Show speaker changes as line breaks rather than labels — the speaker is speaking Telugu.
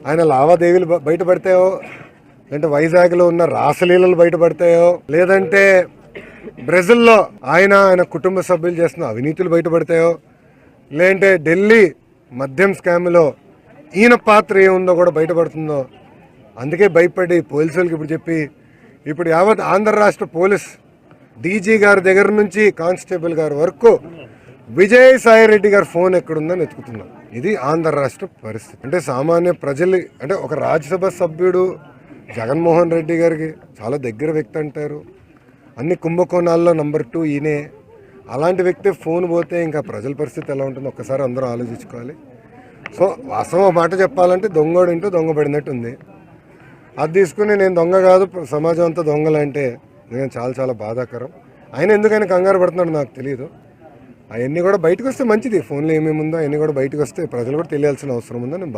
ఆయన లావాదేవీలు బయటపడతాయో, లేదంటే వైజాగ్లో ఉన్న రాసలీలలు బయటపడతాయో, లేదంటే బ్రెజిల్లో ఆయన కుటుంబ సభ్యులు చేస్తున్న అవినీతులు బయటపడతాయో, లేదంటే ఢిల్లీ మద్యం స్కామ్లో ఈయన పాత్ర ఏముందో కూడా బయటపడుతుందో. అందుకే భయపడి పోలీసులకి ఇప్పుడు యావత్ ఆంధ్ర రాష్ట్ర పోలీస్ డీజీ గారి దగ్గర నుంచి కానిస్టేబుల్ గారి వరకు విజయసాయి రెడ్డి గారి ఫోన్ ఎక్కడుందని వెతుకుతున్నాం. ఇది ఆంధ్ర రాష్ట్ర పరిస్థితి. అంటే సామాన్య ప్రజలు, అంటే ఒక రాజ్యసభ సభ్యుడు జగన్మోహన్ రెడ్డి గారికి చాలా దగ్గర వ్యక్తి అంటారు. అన్ని కుంభకోణాల్లో నంబర్ 2 ఈయనే. అలాంటి వ్యక్తి ఫోన్ పోతే ఇంకా ప్రజల పరిస్థితి ఎలా ఉంటుందో ఒక్కసారి అందరూ ఆలోచించుకోవాలి. సో వాస్తవం మాట చెప్పాలంటే దొంగోడింటూ దొంగపడినట్టు ఉంది. అది తీసుకుని నేను దొంగ కాదు సమాజం అంతా దొంగలంటే నేను చాలా చాలా బాధాకరం. ఆయన ఎందుకని కంగారు పడుతున్నాడు నాకు తెలియదు. అవన్నీ కూడా బయటకు వస్తే మంచిది. ఫోన్లో ఏమేమి ఉందో అవన్నీ కూడా బయటకు వస్తే ప్రజలు కూడా తెలియాల్సిన అవసరం ఉందని నేను